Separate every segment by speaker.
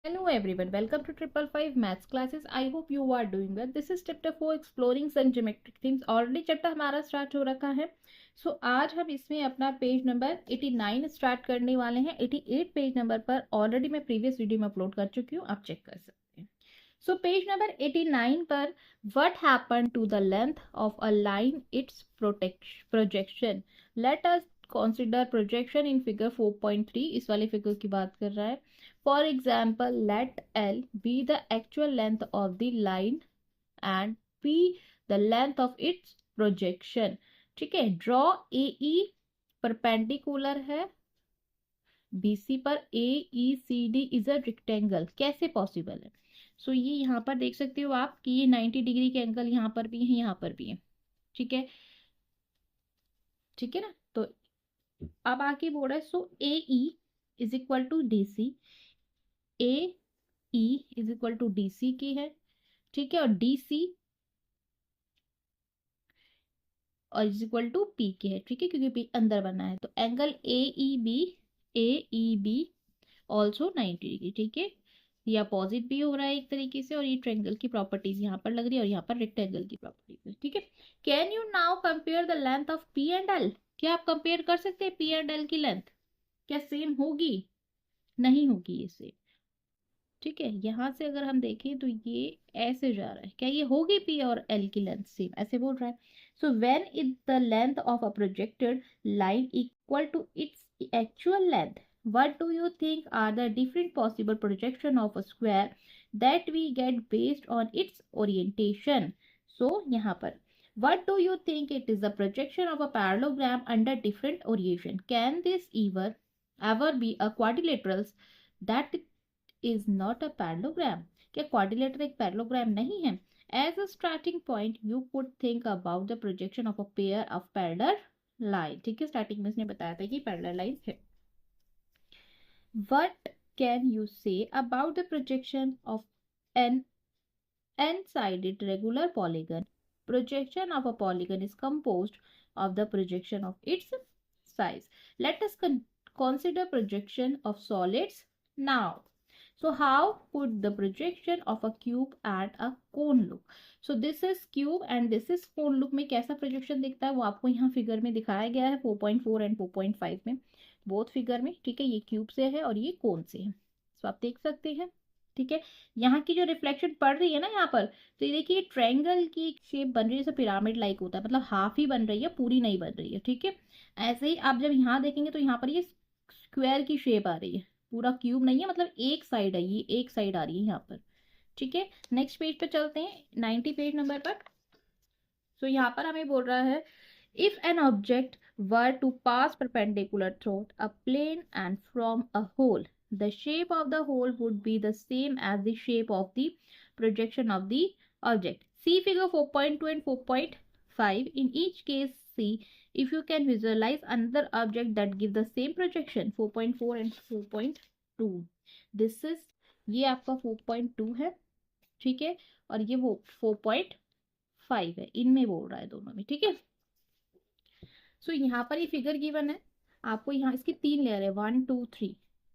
Speaker 1: Hello everyone, welcome to Triple Five Maths classes. I hope you are doing well. This is chapter 4 exploring some geometric themes. Already chapter हमारा start हो रखा है. आज हम इसमें अपना पेज नंबर 89 स्टार्ट करने वाले हैं. 88 पेज नंबर पर ऑलरेडी मैं प्रीवियस वीडियो में अपलोड कर चुकी हूँ, आप चेक कर सकते हैं. पेज नंबर 89 पर what happened to the length of a line, its projection. Let us consider projection in figure 4.3. इस वाले फिगर की बात कर रहा है. For example, let L be the actual length of the line and P the length of its projection. ठीक है. Draw AE perpendicular है BC पर. AECD is a rectangle. कैसे पॉसिबल है? ये यहाँ पर देख सकते हो आप कि ये 90 डिग्री के एंगल यहाँ पर भी है, यहाँ पर भी है. ठीक है, ठीक है ना. तो अब आगे बोल रहा है AE is equal to DC. A E is equal to DC की है. ठीक है, और DC और इज इक्वल टू P की है. ठीक है, क्योंकि P अंदर बना है. तो एंगल AEB ऑल्सो 90 डिग्री. ठीक है, ये अपोजिट भी हो रहा है एक तरीके से, और ये ट्रायंगल की प्रॉपर्टीज यहाँ पर लग रही है और यहाँ पर रेक्टेंगल की प्रॉपर्टीज है. ठीक है, can you now compare the length of P and L. क्या आप कंपेयर कर सकते हैं P एंड L की लेंथ? क्या सेम होगी? नहीं होगी ये सेम. ठीक है, यहां से अगर हम देखें तो ये ऐसे जा रहा है. क्या ये होगी P और L की लेंथ सेम? ऐसे बोल रहा है. When is the length of a projected line equal to its actual length, what do you think are the different possible projection of a square that we get based on its orientation? यहाँ पर what do you think it is the projection of a parallelogram under different orientation? Can this ever be a quadrilateral that is not a parallelogram? क्या quadrilateral एक parallelogram नहीं है? As a starting point, you could think about the projection of a pair of parallel line. ठीक है, starting में इसने बताया था कि parallel line है. What can you say about the projection of an n-sided regular polygon? Projection of a polygon is composed of the projection of its size. Let us consider projection of solids now. How could the projection of a cube and a cone look? This is cube and this is cone look. में कैसा projection दिखता है वो आपको यहाँ figure में दिखाया गया है 4.4 एंड 4.5 में, बोथ फिगर में. ठीक है, ये क्यूब से है और ये कोन से है. आप देख सकते हैं. ठीक है, यहाँ की जो रिफ्लेक्शन पड़ रही है ना यहाँ पर, तो ये देखिए ट्रायंगल की शेप बन रही है, जैसे पिरामिड लाइक होता है, मतलब हाफ ही बन रही है, पूरी नहीं बन रही है. ठीक है, ऐसे ही आप जब यहाँ देखेंगे तो यहाँ पर ये स्क्वायर की शेप आ रही है, पूरा क्यूब नहीं है, मतलब एक साइड है, ये एक साइड आ रही है यहाँ पर. ठीक है, नेक्स्ट पेज पे चलते हैं 90 पेज नंबर पर. यहाँ पर हमें बोल रहा है if an object were to pass perpendicular through a plane and from a hole, the shape of the hole would be the same as the shape of the projection of the object. See figure 4.2 and 4.5. In each case, see if you can visualize another object that give the same projection. 4.4 and 4.2. This is ये आपका 4.2 है. ठीक है, और ये वो 4.5 है. इनमें बोल रहा है दोनों में. ठीक है, यहाँ पर ये फिगर गिवन है आपको. यहाँ इसकी 3 लेयर है, 1 2 3.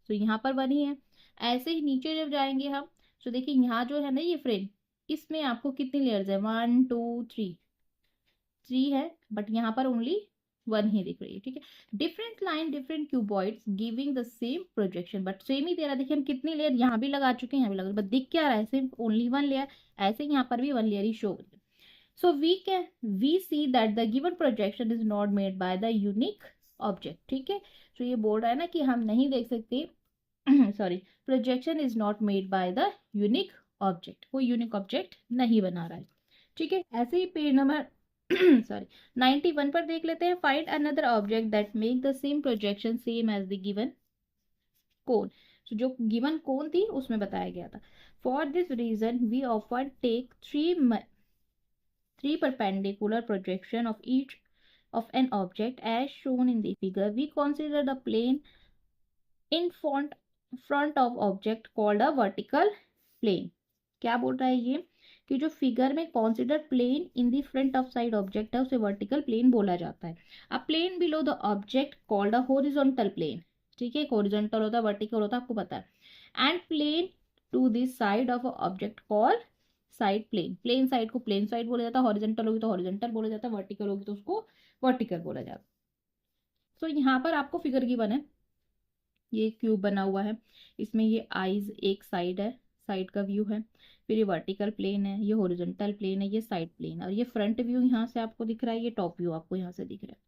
Speaker 1: यहाँ पर 1 ही है. ऐसे ही नीचे जब जाएंगे हम, देखिए यहाँ जो है ना ये फ्रेम, इसमें आपको कितनी लेयर्स है? 1 2 3 है, बट यहाँ पर ओनली 1 ही दिख रही है. ठीक है, different line different cuboids giving the same projection, but same ही दे रहा है. देखिए हम कितनी लेयर यहाँ भी लगा चुके हैं, यहाँ भी लगा, बट दिख क्या रहा है? सिर्फ ओनली 1 लेयर. ऐसे यहाँ पर भी 1 लेयर ही शो हो रही है. we see that the given projection is not made by the unique object. ठीक है, ये बोल रहा है ना कि हम नहीं देख सकते sorry, projection is not made by the unique object. कोई यूनिक ऑब्जेक्ट नहीं बना रहा है. ठीक है, ऐसे ही पेज नंबर 91 पर देख लेते हैं. Find another object that make the same projection same as the given cone. जो गिवन कोन थी उसमें बताया गया था. For this reason we often take three perpendicular projection of each of an object as shown in the figure. We consider the plane in front of object called a vertical plane. क्या बोल रहा है ये कि जो figure में consider plane in the front of side object है उसे वर्टिकल प्लेन बोला जाता है. A plane below the object called a horizontal plane. ठीक है, हॉरिजॉन्टल होता है, वर्टिकल होता है, आपको पता है. And plane the side of a object called side plane. Plane side को प्लेन साइड बोला जाता है, हॉरिजॉन्टल होगी तो हॉरिजॉन्टल बोला जाता है, वर्टिकल होगी तो उसको वर्टिकल बोला जाता है। तो यहाँ पर आपको फिगर गिवन है, ये क्यूब बना हुआ है, इसमें ये आईज एक साइड है, साइड का व्यू है, फिर ये वर्टिकल प्लेन है, ये हॉरिजॉन्टल प्लेन है, ये साइड प्लेन, और ये फ्रंट व्यू यहाँ से आपको दिख रहा है, ये टॉप व्यू आपको यहाँ से दिख रहा है।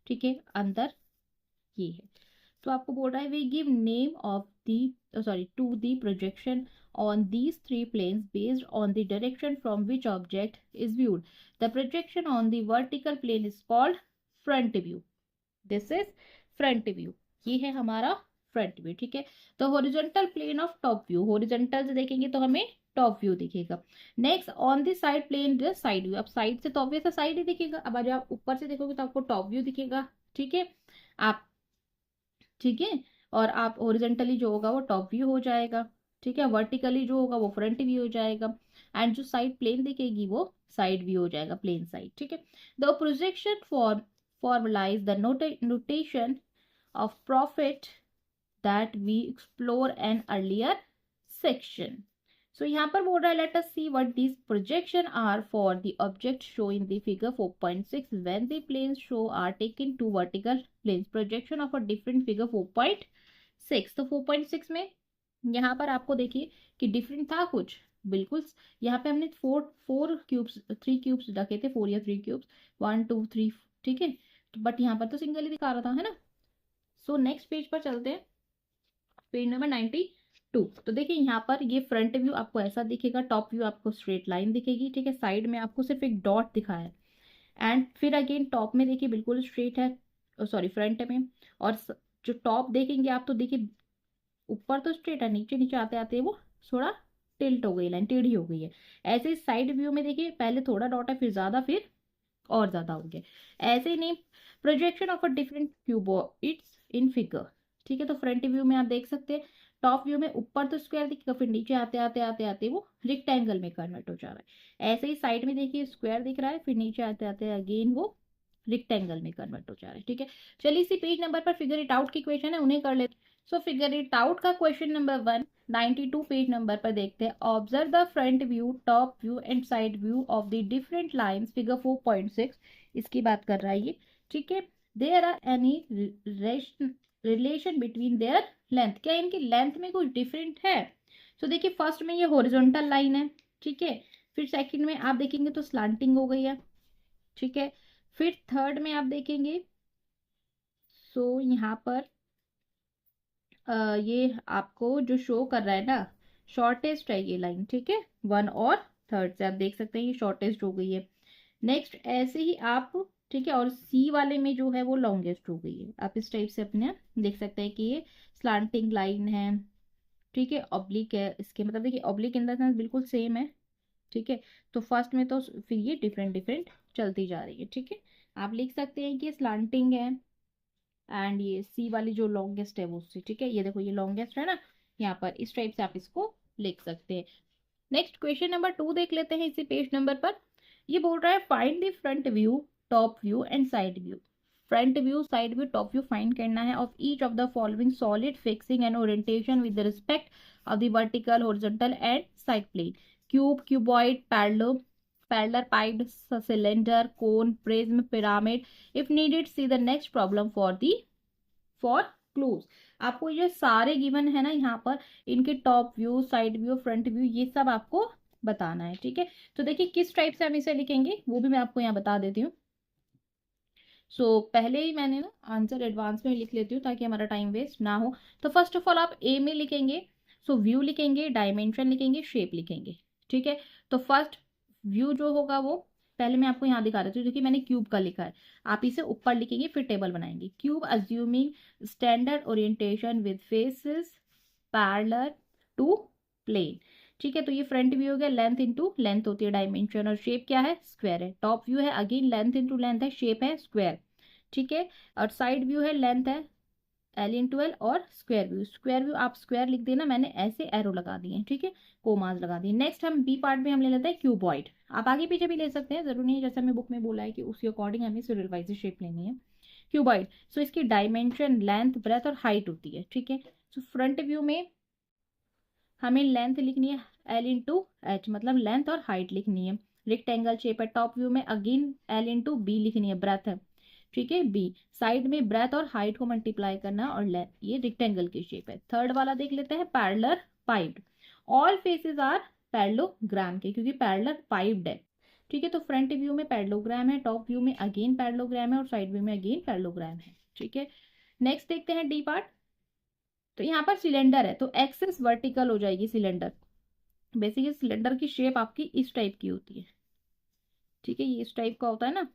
Speaker 1: ठीक है, अंदर ये है। तो आपको बोल रहा है we give name of the to the projection on these three planes based on the direction from which object is viewed. The projection on the vertical plane is called front view. This is front view. ये है हमारा front view. ठीक है, तो horizontal plane of top view, horizontal से देखेंगे तो हमें टॉप व्यू दिखेगा। Next on the side plane side view. अब साइड से तो ऑब्वियस साइड ही दिखेगा, अब आज आप ऊपर से देखोगे तो आपको टॉप व्यू दिखेगा। ठीक है, आप ठीक है, और आप हॉरिजॉन्टली जो होगा वो टॉप व्यू हो जाएगा। ठीक है, वर्टिकली जो होगा वो फ्रंट व्यू हो जाएगा, एंड जो साइड प्लेन दिखेगी वो साइड व्यू हो जाएगा, प्लेन साइड। ठीक है, the projection formalize the notation of profit that we explore an earlier section. So यहाँ पर बोल रहा है let us see what these projection are for the object shown in the figure 4.6 when the planes show are taken to vertical planes. Projection of a different figure 4.6. तो 4.6 में यहाँ पर आपको देखिए कि डिफरेंट था कुछ, बिल्कुल। यहाँ पे हमने थ्री क्यूब्स रखे थे, 4 या 3 क्यूब्स, 1 2 3। ठीक है, बट यहाँ पर तो सिंगल ही दिखा रहा था, है ना। सो नेक्स्ट पेज पर चलते हैं, पेज नंबर 92। तो देखिए यहाँ पर ये फ्रंट व्यू आपको ऐसा दिखेगा, टॉप व्यू आपको स्ट्रेट लाइन दिखेगी। ठीक है, साइड में आपको सिर्फ एक डॉट दिखा है, एंड फिर अगेन टॉप में देखिए बिल्कुल स्ट्रेट है, सॉरी फ्रंट में, और जो टॉप देखेंगे आप तो देखिए ऊपर तो स्ट्रेट है, नीचे नीचे आते आते वो थोड़ा टिल्ट हो गई, लाइन टेढ़ी हो गई है। ऐसे साइड व्यू में देखिए पहले थोड़ा डॉट है, फिर ज्यादा, फिर और ज्यादा हो गया। ऐसे ही नहीं, projection of a different cube it's in figure. ठीक है, तो फ्रंट व्यू में आप देख सकते हैं, टॉप व्यू में ऊपर तो स्क्वायर दिखेगा, फिर नीचे आते आते आते आते वो रेक्टेंगल में कन्वर्ट हो जा रहा है। ऐसे ही साइड में देखिए स्क्वायर दिख रहा है, फिर नीचे आते आते अगेन वो रेक्टेंगल में कन्वर्ट हो जा रहा है। ठीक है, चलिए इसी पेज नंबर पर फिगर इट आउट की क्वेश्चन है, उन्हें कर लेते। सो फिगर इट आउट का क्वेश्चन नंबर 1 92 पेज नंबर पर देखते हैं। Observe the front view, top view and side view of the different lines figure 4.6। इसकी बात कर रहा है ये। ठीक है, there are any relation between their length, क्या इनकी लेंथ में कुछ डिफरेंट है। तो देखिए फर्स्ट में ये हॉरिजॉन्टल लाइन है। ठीक है, फिर सेकंड में आप देखेंगे तो स्लांटिंग हो गई है। ठीक है, फिर थर्ड में आप देखेंगे सो यहाँ पर ये आपको जो शो कर रहा है ना, शॉर्टेस्ट है ये लाइन। ठीक है, 1 और 3 से आप देख सकते हैं ये शॉर्टेस्ट हो गई है। नेक्स्ट ऐसे ही आप, ठीक है, और सी वाले में जो है वो लॉन्गेस्ट हो गई है। आप इस टाइप से अपने देख सकते हैं कि ये स्लांटिंग लाइन है। ठीक है, ऑब्लिक है, इसके मतलब देखिए ऑब्लिक इन द सेंस बिल्कुल सेम है। ठीक है, तो फर्स्ट में तो फिर ये डिफरेंट डिफरेंट चलती जा रही है। ठीक है, आप लिख सकते हैं कि स्लांटिंग है, एंड ये सी वाली जो लॉन्गेस्ट है वो उससे। ठीक है, ये देखो ये लॉन्गेस्ट है ना, यहाँ पर इस टाइप से आप इसको लिख सकते हैं। नेक्स्ट क्वेश्चन नंबर 2 देख लेते हैं इसी पेज नंबर पर। ये बोल रहा है find the front view, top view and side view. Front view, side view, top view find करना है of each of the following solid fixing and orientation with respect of the vertical, horizontal and side plane. Cube, cuboid, parallelepiped, cylinder, cone, prism, pyramid. If needed see the next problem for clues. आपको ये सारे given है ना यहाँ पर, इनके top view, side view, front view, ये सब आपको बताना है। ठीक है, तो देखिए किस टाइप से हम इसे लिखेंगे वो भी मैं आपको यहाँ बता देती हूँ। सो पहले ही मैंने ना आंसर एडवांस में लिख लेती हूँ ताकि हमारा टाइम वेस्ट ना हो। तो फर्स्ट ऑफ ऑल आप ए में लिखेंगे, सो व्यू लिखेंगे, डायमेंशन लिखेंगे, शेप लिखेंगे। ठीक है, तो फर्स्ट व्यू जो होगा वो पहले मैं आपको यहाँ दिखा देती हूँ, क्योंकि मैंने क्यूब का लिखा है। आप इसे ऊपर लिखेंगे फिर टेबल बनाएंगे। Cube assuming standard orientation with faces parallel to plane. ठीक है, तो ये फ्रंट व्यू हो गया, लेंथ इंटू लेंथ होती है डायमेंशन, और शेप क्या है, स्क्वायर है। टॉप व्यू है अगेन लेंथ इंटू लेंथ है, शेप है स्क्वायर। ठीक है, और साइड व्यू है, लेंथ है एल इंटू एल, और स्क्वायर व्यू, स्क्वायर व्यू आप स्क्वायर लिख देना, मैंने ऐसे एरो लगा दिए। ठीक है, कोमास लगा दिए। नेक्स्ट हम बी पार्ट में हम ले लेते हैं क्यूबॉइड। आप आगे पीछे भी ले सकते हैं, जरूरी नहीं है जैसे हमें बुक में बोला है कि उसके अकॉर्डिंग हमें सीरियल वाइज शेप लेनी है। क्यूबॉइड, सो इसकी डायमेंशन, लेंथ, ब्रेथ और हाइट होती है। ठीक है, सो फ्रंट व्यू में हमें लेंथ लिखनी है L/H, मतलब लेंथ और हाइट लिखनी है। रेक्टेंगल शेप है, टॉप व्यू में अगेन L/B लिखनी है, ब्रेथ है, ठीक है। बी साइड में ब्रेथ और हाइट को मल्टीप्लाई करना और लेंथ, ये रेक्टेंगल की शेप है। थर्ड वाला देख लेते हैं, parallelepiped. All faces are parallelogram के, क्योंकि पैरेलल पाइप्ड है, ठीक है। तो फ्रंट व्यू में पैरेललोग्राम है, टॉप व्यू में अगेन पैरेललोग्राम है और साइड व्यू में अगेन पैरेललोग्राम है, ठीक है। नेक्स्ट देखते हैं डी पार्ट। तो यहाँ पर सिलेंडर है, तो एक्सिस वर्टिकल हो जाएगी सिलेंडर। बेसिकली सिलेंडर की शेप आपकी इस टाइप की होती है, ठीक है, ये इस टाइप का होता है ना,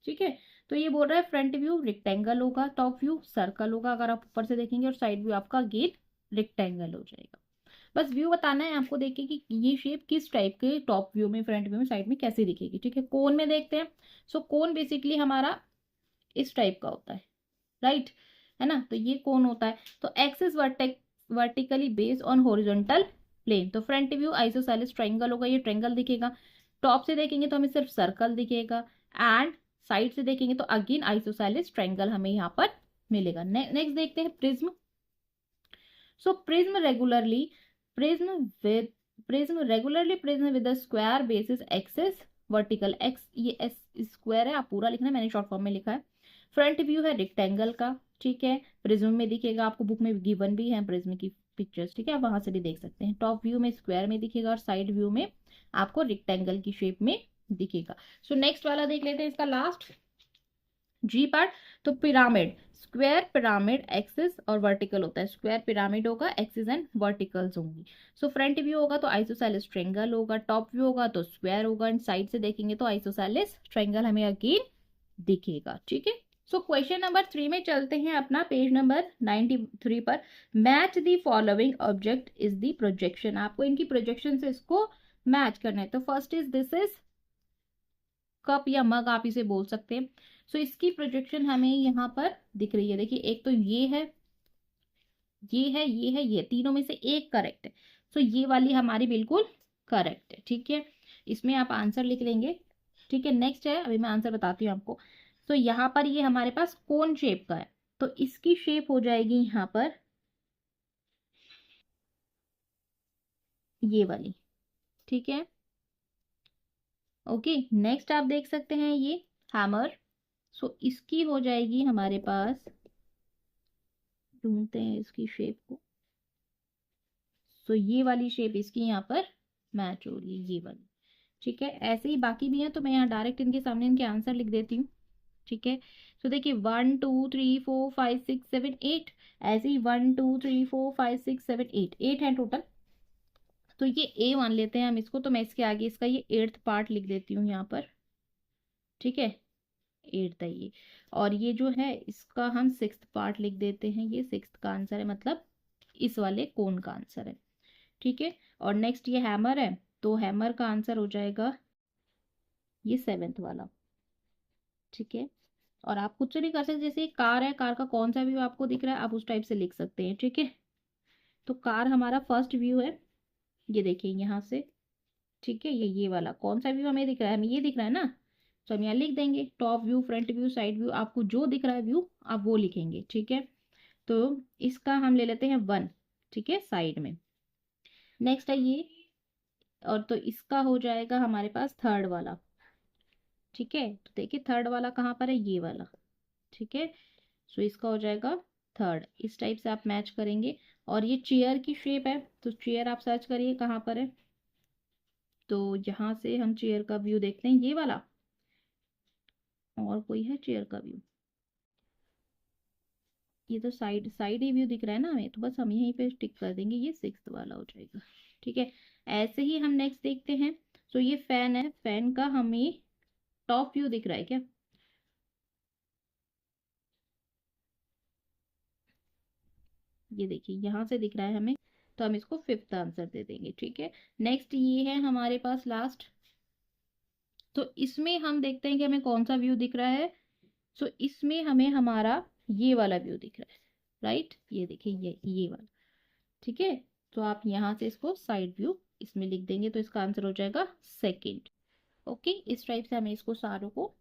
Speaker 1: ठीक है। तो ये बोल रहा है फ्रंट व्यू रेक्टेंगल होगा, टॉप व्यू सर्कल होगा अगर आप ऊपर से देखेंगे, और साइड व्यू आपका गेट रेक्टेंगल हो जाएगा। बस व्यू बताना है आपको, देखिए कि ये शेप किस टाइप के टॉप व्यू में, फ्रंट व्यू में, साइड में कैसे दिखेगी, ठीक है। कोन में देखते हैं। सो कोन बेसिकली हमारा इस टाइप का होता है, राइट, है ना। तो ये कोन होता है। तो axis vertically based on horizontal plane, तो फ्रंट व्यू आइसोसेलेस ट्रायंगल होगा, ये ट्रायंगल दिखेगा। टॉप से देखेंगे तो हमें सिर्फ सर्कल दिखेगा, एंड साइड से देखेंगे तो अगेन आइसोसेलेस ट्रायंगल हमें यहाँ पर मिलेगा। नेक्स्ट देखते हैं prism. So prism with prism with square basis axis vertical, x ये एस स्क्वायर है, आप पूरा लिखना है, मैंने शॉर्ट फॉर्म में लिखा है। फ्रंट व्यू है रेक्टेंगल का, ठीक है, प्रिज्म में दिखेगा, आपको बुक में गिवन भी है प्रिज्म की पिक्चर्स, ठीक है, आप वहां से भी देख सकते हैं। टॉप व्यू में स्क्वायर में दिखेगा और साइड व्यू में आपको रेक्टेंगल की शेप में दिखेगा। सो नेक्स्ट वाला देख लेते हैं, इसका लास्ट जी पार्ट। तो पिरामिड, स्क्वायर पिरामिड एक्सिस और वर्टिकल होता है, स्क्वायर पिरामिड होगा, एक्सिस एंड वर्टिकल्स होंगी। सो फ्रंट व्यू होगा तो आइसोसेलेस ट्रायंगल होगा, टॉप व्यू होगा तो स्क्वायर होगा, एंड साइड से देखेंगे तो आइसोसेलेस ट्रायंगल हमें अगेन दिखेगा, ठीक है। सो क्वेश्चन नंबर 3 में चलते हैं अपना, पेज नंबर 93 पर। Match the following object is the projection, आपको इनकी प्रोजेक्शन से इसको मैच करना है। तो first is this is cup या मग, आप इसे बोल सकते हैं। सो इसकी प्रोजेक्शन हमें यहाँ पर दिख रही है, देखिए एक तो ये है, ये है, ये है, ये तीनों में से एक करेक्ट है। सो ये वाली हमारी बिल्कुल करेक्ट है, ठीक है। इसमें आप आंसर लिख लेंगे, ठीक है। नेक्स्ट है, अभी मैं आंसर बताती हूँ आपको। तो यहाँ पर ये हमारे पास कोन शेप का है, तो इसकी शेप हो जाएगी यहाँ पर ये वाली, ठीक है। ओके, नेक्स्ट आप देख सकते हैं ये हैमर। सो इसकी हो जाएगी हमारे पास, ढूंढते हैं इसकी शेप को। सो ये वाली शेप इसकी यहाँ पर मैच हो रही है, ये वाली, ठीक है। ऐसे ही बाकी भी हैं, तो मैं यहाँ डायरेक्ट इनके सामने इनके आंसर लिख देती हूँ, ठीक है। तो देखिए 1 2 3 4 5 6 7 8, ऐसे ही 1 2 3 4 5 6 7 8, 8 है टोटल। तो ये ए मान लेते हैं हम इसको, तो मैं इसके आगे इसका ये 8th पार्ट लिख देती हूँ यहाँ पर, ठीक है, 8th है ये। और ये जो है इसका हम 6th पार्ट लिख देते हैं, ये 6th का आंसर है, मतलब इस वाले कोन का आंसर है, ठीक है। और नेक्स्ट ये हैमर है, तो हैमर का आंसर हो जाएगा ये 7th वाला, ठीक है। और आप कुछ से भी कर सकते, जैसे कार है, कार का कौन सा व्यू आपको दिख रहा है आप उस टाइप से लिख सकते हैं, ठीक है। तो कार हमारा फर्स्ट व्यू है, ये देखिए यहाँ से, ठीक है। ये वाला कौन सा व्यू हमें दिख रहा है, हमें ये दिख रहा है ना, तो हम यहाँ लिख देंगे top view, front view, side view, आपको जो दिख रहा है व्यू आप वो लिखेंगे, ठीक है। तो इसका हम ले लेते हैं 1, ठीक है, साइड में। नेक्स्ट है ये, और तो इसका हो जाएगा हमारे पास थर्ड वाला, ठीक है। तो देखिए थर्ड वाला कहाँ पर है, ये वाला, ठीक है। सो इसका हो जाएगा थर्ड, इस टाइप से आप मैच करेंगे। और ये चेयर की शेप है, तो चेयर आप सर्च करिए कहाँ पर है। तो यहाँ से हम चेयर का व्यू देखते हैं, ये वाला, और कोई है चेयर का व्यू, ये तो साइड साइड ही व्यू दिख रहा है ना हमें, तो बस हम यहीं पे टिक कर देंगे, ये 6th वाला हो जाएगा, ठीक है। ऐसे ही हम नेक्स्ट देखते हैं। सो ये फैन है, फैन का हमें टॉप व्यू दिख रहा है क्या, ये देखिए यहाँ से दिख रहा है हमें, तो हम इसको 5th आंसर दे देंगे, ठीक है। नेक्स्ट ये है हमारे पास लास्ट। तो इसमें हम देखते हैं कि हमें कौन सा व्यू दिख रहा है। सो इसमें हमें हमारा ये वाला व्यू दिख रहा है, राइट, ये देखिए ये वाला, ठीक है। तो आप यहाँ से इसको साइड व्यू इसमें लिख देंगे, तो इसका आंसर हो जाएगा 2nd। ओके, इस टाइप से हमें इसको सारों को